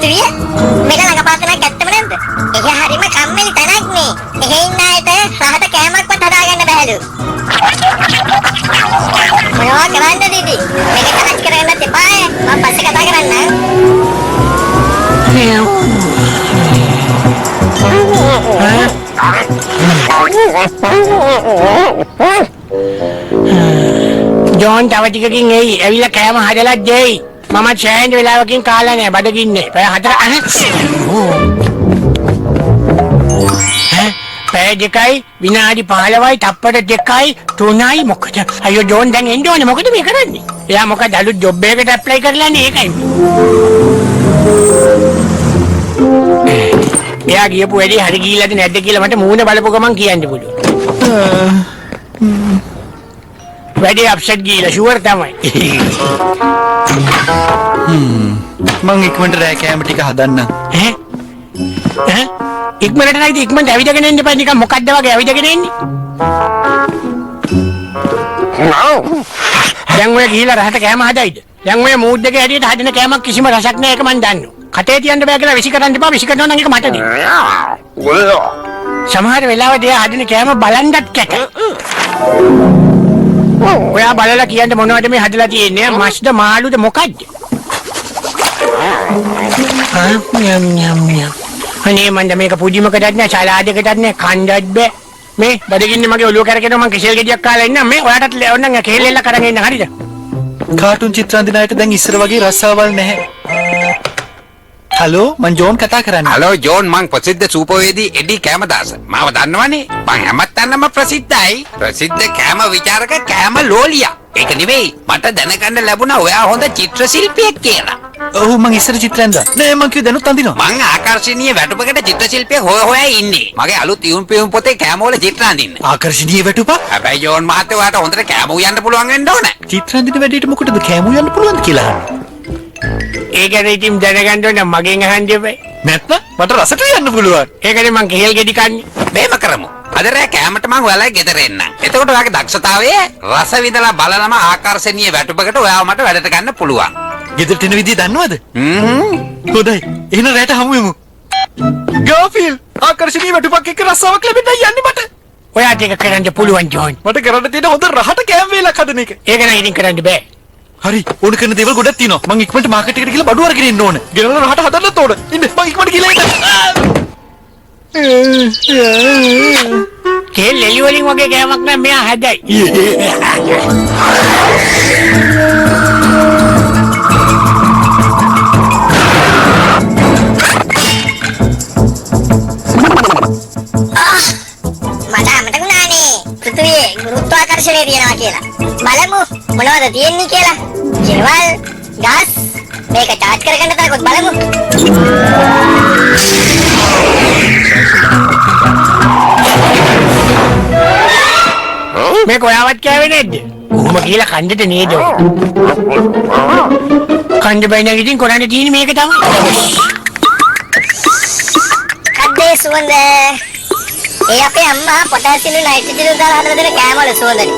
පෘථිවිය මේක ළඟපාතනක් ඇත්තම නැද්ද? ඒක හරිම කම්මැලි තැනක් නේ. එහෙ ඉන්න අයට රහට කෑමක්වත් හදාගන්න බැහැලු. මොනවා කරන්නද දීදී? මේක කනක් කරගන්නත් එපාය. මම පස්සේ කතා කරන්නම්. ජෝන් තව ටිකකින් එයි. ඇවිල්ලා කෑම හදලා දෙයි. මම ඡායන් වෙලාවකින් කාලා නෑ බඩගින්නේ. පැය 4 පැය 2යි විනාඩි 15යි තප්පර 2යි 3යි මොකද? අයියෝ ජෝන් දැන් එන්න ඕනේ. මොකද මේ කරන්නේ? එයා මොකද අලුත් ජොබ් එකකට ඇප්ලයි කරලානේ ඒකයි. එයා ගියපු වැඩේ හරි ගිහිල්ලාද නැද්ද කියලා මට මූණ බලපුව ගමන් කියන්න පුළුවන්. වැඩේ අප්සෙට් ගිහිල්ලා ෂුවර් තමයි. මං ඉක්මනට රෑ කෑම ටික හදන්න. ඉක්මනට නැයිද ඉක්මනට ඇවිදගෙන එන්න එපා නිකන් මොකද්ද වගේ ඇවිදගෙන එන්නේ. දැන් ඔය ගිහිල්ලා රහට කෑම හදයිද? දැන් ඔය මූඩ් එකේ හැටියට හදන කෑමක් කිසිම රසක් නැහැ ඒක මන් දන්නවා. කටේ තියන්න බෑ කියලා විසි කරන්න එපා. විසි කරනවා නම් ඒක මට දෙන්න. සමහර වෙලාවට එයා හදන කෑම බලන්නත් කැත. ඔයා බලලා කියන්න මොනවද මේ හදලා තියෙන්නේ? මස්ද මාළුද මොකද්ද? අනේ මන්ද මේක පුදිමකටත් නෑ සලාදයකටත් නෑ කණ්ඩත් බෑ. මේ බඩගින්නේ මගේ ඔළුව කරකිනවා මං කෙසෙල් ගෙඩියක් කාලා ඉන්නම් මේ ඔයාටත් ඕනනම් කෙහෙල්ලෙල්ල කරන් ඉන්න හරිද? කාටුන් චිත්‍ර අඳිනායට දැන් ඉස්සර වගේ රස්සාවල් නැහැ. හලෝ මං ජෝන් කතා කරන්නේ. හලෝ ජෝන් මං ප්‍රසිද්ධ සූපවේදී එඩි කෑමදාස. මාව දන්නවනේ. මං හැමතැනම ප්‍රසිද්ධයි. ප්‍රසිද්ධ කෑම විචාරක කෑම ලෝලියා. ඒක නෙවෙයි මට දැනගන්න ලැබුණා ඔයා හොඳ චිත්‍ර ශිල්පියෙක් කියලා. ඔව් මං ඉස්සර චිත්‍ර ඇඳලා. නෑ මං කිව්ව දැනුත් අඳිනවා. මං ආකර්ෂණීය වැටුපකට චිත්‍ර ශිල්පියෙක් හොයා ඉන්නේ. මගේ අලුත් ඉවුම් පියුම් පොතේ කෑම වල චිත්‍ර අඳින්න. ආකර්ෂණීය වැටුපක්? හැබැයි ජෝන් මහත්තයා ඔයාට හොඳට කෑම උයන්න පුළුවන් වෙන්න ඕන. චිත්‍ර අඳින වැඩේට මොකටද කෑම උයන්න පුළුවන්ද කියලා අහන්නේ. ඒක ඉතින් දැනගන්න ඕන මගෙන් අහන්න එපා. නැත්නම් මට රසට යන්න පුළුවන්. ඒකනේ මං කෙහෙල් ගෙඩි කන්නේ. මේම කරමු. අද රෑ කෑමට මං ඔයාලා ගෙදර එන්නම්. එතකොට ඔයාගේ දක්ෂතාවය රස විඳලා බලලම ආකර්ෂණීය වැටුපකට ඔයාව මට වැඩට ගන්න පුළුවන්. ගෙදරට එන විදිය දන්නවද? හොඳයි. එහෙනම් රැට හමු වෙමු. ගාෆිල් ආකර්ෂණීය වැටුපක් එක්ක රස්සාවක් ලැබෙන්නයි යන්නේ මට. ඔයාට ඒක කරන්න පුළුවන් ජෝන්. මට කරන්න තියෙන හොඳ රහට කෑම වේලක් හදන එක. ඒක නම් ඉතින් කරන්න බෑ. හරි ඕන කරන දේවල් ගොඩක් තියෙනවා. මං ඉක්මනට මාකට් එකට ගිහලා බඩු අරගෙන එන්න ඕන. ගෙනල්ලා රහට හදන්නත් ඕන. ඉන්න මං ඉක්මනට ගිහලා එන්න. කෙහෙල් එළි වලින් වගේ කෑමක් නම් මෙයා හදයි. ගුරුත්වාකර්ෂණය තියෙනවා කියලා. බලමු මොනවද තියෙන්නේ කියලා. ජෙවල්, ගස් මේක චාර්ජ් කරගන්න තරකොත් බලමු. මේක ඔයාවත් කෑවේ නැද්ද? කොහොම කියලා කන්දට නේද? කන්ද බයින ඉතින් කොරන්නේ තියෙන්නේ මේක තමයි. කද්දේ සුවඳ. ඒ අපේ අම්මා පොටෑසියම් නයිට්‍රජන් දාලා හදලා දෙන කෑම වල සුවඳනේ.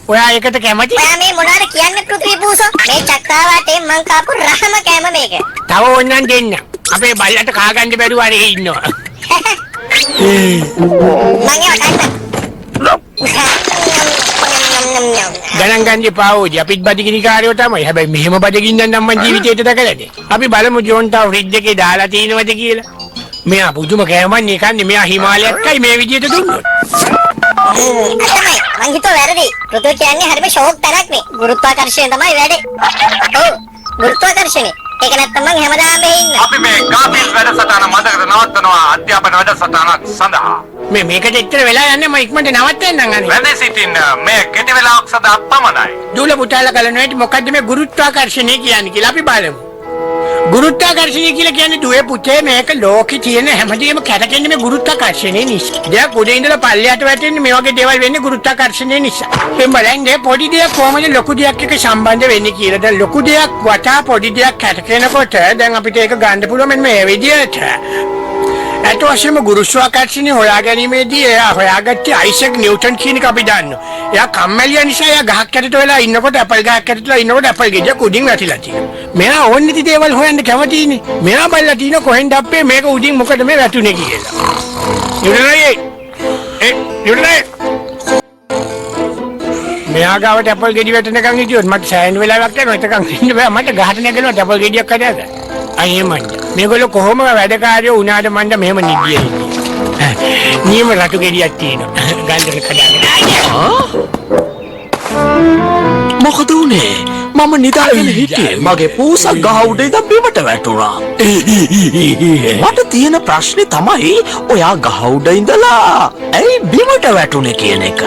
ඔයා ඒකට කැමති? ඔයා මේ මොනවද කියන්නේ පෘථිවි පූසෝ? මේ චක්‍රාවාටේ මං කාපු රහම කෑම මේක. තව ඕන්නම් දෙන්න. අපේ බල්ලට කා ගන්න බැරුව අරේ ඉන්නවා. මං ඒව කන්න. ගණන් ගන්න එපා ඕජි. අපිත් බඩගිනිකාරයෝ තමයි. හැබැයි මෙහෙම බඩගින්නක් නම් මං ජීවිතේට දැකලා නැහැ. අපි බලමු ජෝන් තාව ෆ්‍රිජ් එකේ දාලා තියෙනවද කියලා. මෙයා පුදුම කෑමක් නේ කන්නේ. මෙයා හිමාලයක්යි මේ විදියට දුන්නොත්. අතමයි මං හිතුව වැරදි. පෘථිවිය කියන්නේ හරිම ෂෝක් තැනක් නේ. ගුරුත්වාකර්ෂණය තමයි වැඩේ. ඔව් ගුරුත්වාකර්ෂණය. ඒක නැත්තම් මං හැමදාම මෙහෙ ඉන්න. අපි මේ ගාෆිල් වැඩසටහන මතකද නවත්තනවා අධ්‍යාපන වැඩසටහනක් සඳහා. මේකට එච්චර වෙලා යන්නේ මම ඉක්මනට නවත්තන්නම් අනේ. වැඩ සිටින්න මේ කෙටි වෙලාවක් සඳහා පමණයි. දුල පුතාලා කලනොයිට මොකද්ද මේ ගුරුත්වාකර්ෂණය කියන්නේ කියලා අපි බලමු. ගුරුත්වාකර්ෂණය කියලා කියන්නේ දුවේ පුතේ මේක ලෝකේ තියෙන හැමදේම කැරකෙන්නේ මේ ගුරුත්වාකර්ෂණය නිසා. දෙයක් උඩින් ඉඳලා පල්ලයට වැටෙන්නේ මේ වගේ දේවල් වෙන්නේ ගුරුත්වාකර්ෂණය නිසා. මේ බලන්නේ පොඩි දෙයක් කොහොමද ලොකු දෙයක් එක්ක සම්බන්ධ වෙන්නේ කියලා. දැන් ලොකු දෙයක් වටා පොඩි දෙයක් කැරකෙනකොට දැන් අපිට ඒක ගන්න පුළුවන් මෙන්න මේ විදියට. ඇත්ත වශයෙන්ම ගුරුත්වාකර්ෂණය හොයා ගැනීමේදී එයා හොයාගත්තේ අයිසැක් නිව්ටන් කියන එක අපි දන්නවා. එයා කම්මැලියා නිසා එයා ගහක් යටට වෙලා ඉන්නකොට ඇපල් ගහක් යටට වෙලා ඉන්නකොට ඇපල් ගෙඩියක් උඩින් වැටිලා තියෙනවා. මෙයා ඕන නැති දේවල් හොයන්න කැමතිනේ. මෙයා බලලා තියෙන කොහෙන්ද අප්පේ මේක උඩින් මොකද මේ වැටුනේ කියලා. නිව්ටන් මෙයා ගාවට ඇපල් ගෙඩි වැටෙනකන් හිටියොත් මට සෑහෙන වෙලාවක් යනවා. එතකන් ඉන්න බෑ මට ගහට නැගෙනවා ඇපල් ගෙඩියක් හදාගන්න. අනේ මන්ද මේගොල්ලෝ කොහොම වැඩකාරයෝ වුණාද මන්ද මෙහෙම නිදියේ නියම රතු ගෙඩියක් තියෙනවා ගන්දර කඩාගෙන මොකද උනේ? මම නිදාගෙන හිටියේ. මගේ පූසක් ගහ උඩ ඉඳන් බිමට වැටුණා. මට තියෙන ප්‍රශ්නේ තමයි ඔයා ගහ උඩ ඉඳලා ඇයි බිමට වැටුනේ කියන එක.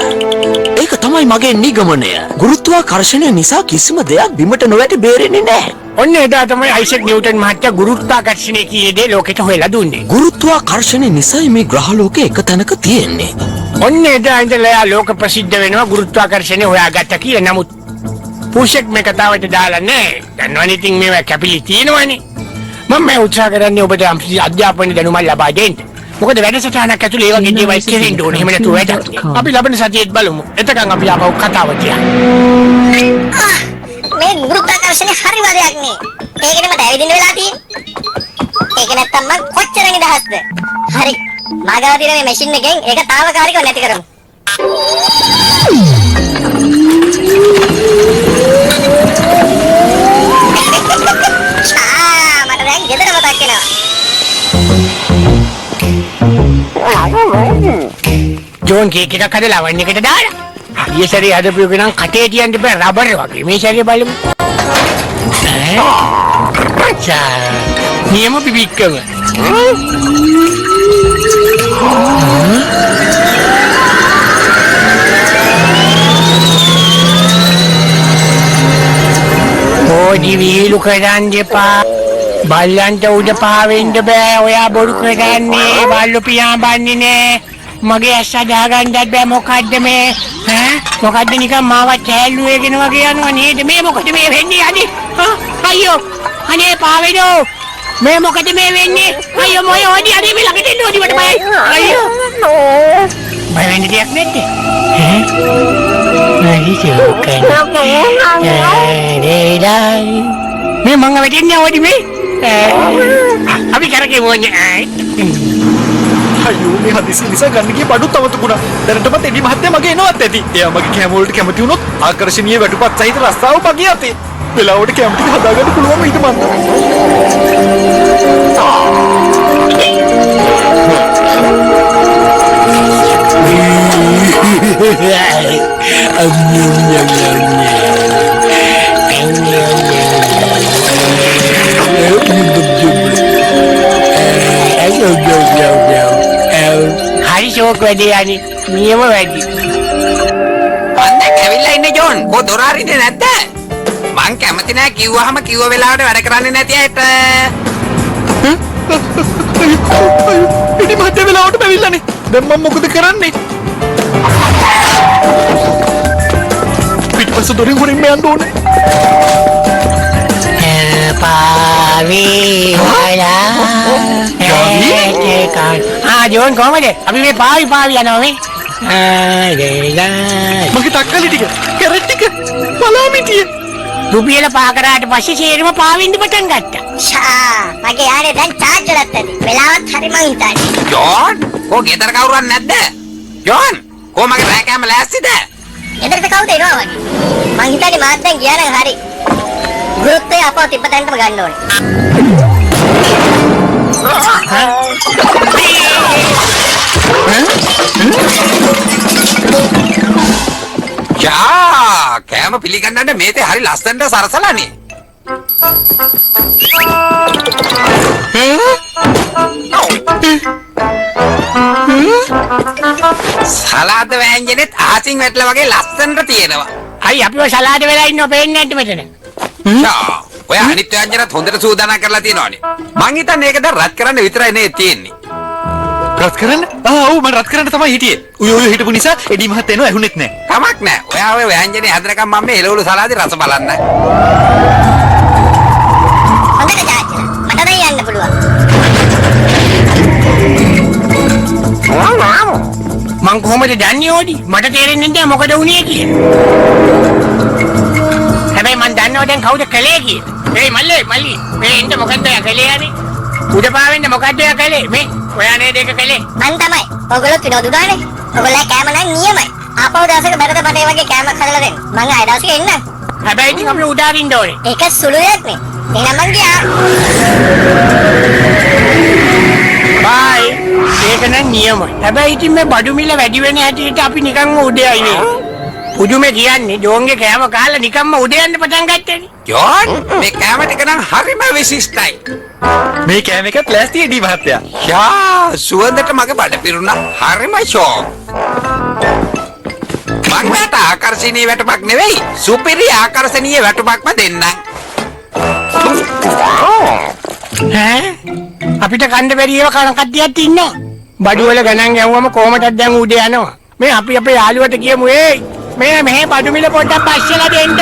ඒක තමයි මගේ නිගමනය. ගුරුත්වාකර්ෂණය නිසා කිසිම දෙයක් බිමට නොවැටි බේරෙන්නේ නැහැ. ඔන්න එදා තමයි අයිසැක් නිව්ටන් මහත්තයා ගුරුත්වාකර්ෂණය කියන දේ ලෝකෙට හොයලා දුන්නේ. ගුරුත්වාකර්ෂණය නිසා මේ ග්‍රහලෝකෙ එක තැනක තියෙන්නේ. ඔන්න එදා ඉඳලා ලෝක ප්‍රසිද්ධ වෙනවා ගුරුත්වාකර්ෂණය හොයාගත්තා කියලා. නමුත් පුෂෙක් මේ කතාවට දාලා නැහැ. දන්නවනේ ඉතින් මේවා කැපිලි තියෙනවනේ. මම මේ උත්සාහ කරන්නේ ඔබට අධ්‍යාපන දැනුමක් ලබා දෙන්න. මොකද වැඩසටහනක් ඇතුලේ ඒ වගේ දේවල් කෙරෙන්න ඕනේ. එහෙම නැතුව වැඩක් නෑ. අපි ලබන සතියේත් බලමු. එතකන් අපි ආපහු කතාව තියමු. මේ ගුරුත්වාකර්ෂණය හරි වදයක් නේ. ඒකනේ මට ඇවිදින්න වෙලා තියෙන්නේ. ඒක නැත්තම් මං කොච්චර නිදහස්ද? හරි. මාගාව තියෙන මේ මැෂින් එකෙන් ඒක తాවකාලිකව නැති කරමු. මට දැන් ගෙදර මතක් වෙනවා. ජෝන් කේක් එකක් හදලා වන් එකට දාලා. ඊයේ සැරේ හදපු එක නම් කටේ තියන්න බෑ රබර් වගේ. මේ සැරේ බලමු. නියම පිපික්කම. ඕඩි වීලු කරන්න එපා. බල්ලන්ට උඩ පාවෙන්න බෑ. ඔයා බොරු කරන්නේ. බල්ලු පියාඹන්නේ නෑ. මගේ ඇස් අදාගන්නත් බෑ. මොකද්ද මේ? මොකද්ද නිකන් මාවත් හැල්ලු වෙගෙන වගේ යනවා නේද? මේ මොකද මේ වෙන්නේ අනේ? අයියෝ. අනේ පාවෙනෝ. මේ මොකද මේ වෙන්නේ? අයියෝ මොය ඕඩි අනේ මේ ළඟට එන්න ඕඩි මට බයයි. අයියෝ. බය වෙන්න දෙයක් නැද්ද? මේ මං වෙටින්නේ ඕඩි මේ? අපි කරකෙමු ඕනේ. අයියෝ මේ හදිසි නිසා ගන්න ගිය බඩුත් අමතකුණා. දැනටමත් එඩි මහත්තයා මගේ එනවත් ඇති. එයා මගේ කැම වලට කැමති වුණොත් ආකර්ෂණීය වැටුපත් සහිත රස්සාව මගේ අතේ. වෙලාවට කැම ටික හදාගන්න පුළුවන් ඊට මන්ද. හරි ෂෝක් වැඩි යන්නේ නියම වැඩි. මන්ද ඇවිල්ලා ඉන්නේ ජෝන්. කො දොර අරින්නේ නැද්ද? මං කැමති නෑ කිව්වහම කිව්ව වෙලාවට වැඩ කරන්නේ නැති අයට. ඉතින් මට වෙලාවට බැවිලානේ. දැන් මම මොකද කරන්නේ? පිටපස්ස දොරින් හොරින් යන්න ඕනේ. පාවී ජෝන් කොහමද? අපි මේ පාවි යනවා මේ. මගේ තක්කලි ටික, කැරට් ටික, පලාමිටිය. රුපියල 5 කරාට පස්සේ සේරම පාවින්න පටන් ගත්තා. මගේ යානේ දැන් චාර්ජ් එකක් ඇති. වෙලාවත් හරි මං හිතන්නේ. ජෝන් කො ගෙදර කවුරුවත් නැද්ද? ජෝන් කො මගේ රෑ කෑම ලෑස්තිද? එතකොට කවුද එනවා වගේ? මං හිතන්නේ මාත් දැන් ගියා නම් හරි. ගුරුත්වය අපව තිබ්බ තැනටම ගන්න ඕනේ. යා කෑම පිළිගන්නන්න මේතේ හරි ලස්සනට සරසලානේ. සලාද වෑංජනෙත් ආසින් වැටලා වගේ ලස්සනට තියෙනවා. අයි අපිව සලාද වෙලා ඉන්නව පේන්නේ නැද්ද මෙතන? යා ඔය අනිත් වෑංජනත් හොඳට සූදානම් කරලා තියෙනවානේ. මං හිතන්නේ ඒක දැන් රත් කරන්න විතරයි නේ තියෙන්නේ. රත් කරන්න? ඔව් මම රත් කරන්න තමයි හිටියේ. උයෝ හිටපු නිසා එඩි මහත් එනවා ඇහුනෙත් නැහැ. කමක් නැහැ. ඔයා ඔය වෑංජනේ හදනකම් මම මේ එළවලු සලාදේ රස බලන්න. හොඳට චාර්ජ්. මට දැන් යන්න පුළුවන්. මං කොහොමද දන්නේ ඕඩි? මට තේරෙන්නේ නැහැ මොකද වුනේ කියලා. හැබැයි මං දන්නවා දැන් කවුද කලේ කියලා. ඒ මල්ලි මේ ඉන්න මොකද්ද යා කලේ යන්නේ? උඩ පාවෙන්න මොකද්ද යා කලේ? මේ ඔයා නේද ඒක කලේ? මං තමයි. ඔයගොල්ලෝ විනෝද උදානේ. ඔයගොල්ලෝ කෑම නම් නියමයි. ආපහු දවසක බැලද මට ඒ වගේ කෑමක් හදලා දෙන්න. මං ආය දවසක එන්නම්. හැබැයි ඉතින් අපි උඩාරින්න ඕනේ. ඒක සුළුයක් නේ. එහෙනම් මං ගියා. බයි. ඒක නම් නියමයි. හැබැයි ඉතින් මේ බඩු මිල වැඩි වෙන හැටියට අපි නිකන්ම උඩ යන්නේ. පුදුමේ කියන්නේ ජෝන්ගේ කෑම කාලා නිකන්ම උඩ යන්න පටන් ගත්තනේ. ජෝන් මේ කෑම ටික නම් හරිම විශිෂ්ටයි. මේ කෑම එකත් ලෑස්ති එඩි මහත්තයා. යා සුවඳට මගේ බඩ පිරුණා. හරිම ෂෝක්. මං මට ආකර්ෂණීය වැටුපක් නෙවෙයි සුපිරි ආකර්ෂණීය වැටුපක්ම දෙන්නම්. ඈ අපිට කන්න බැරි ඒවා කන කට්ටියක් ඉන්නවා. බඩු වල ගණන් ගැව්වම කොහමදක් දැන් උඩ යනවා. මේ අපි අපේ යාළුවට කියමු ඒ මේ මෙහෙ බඩු මිල පොඩ්ඩක් පස්සෙලා දෙන්න.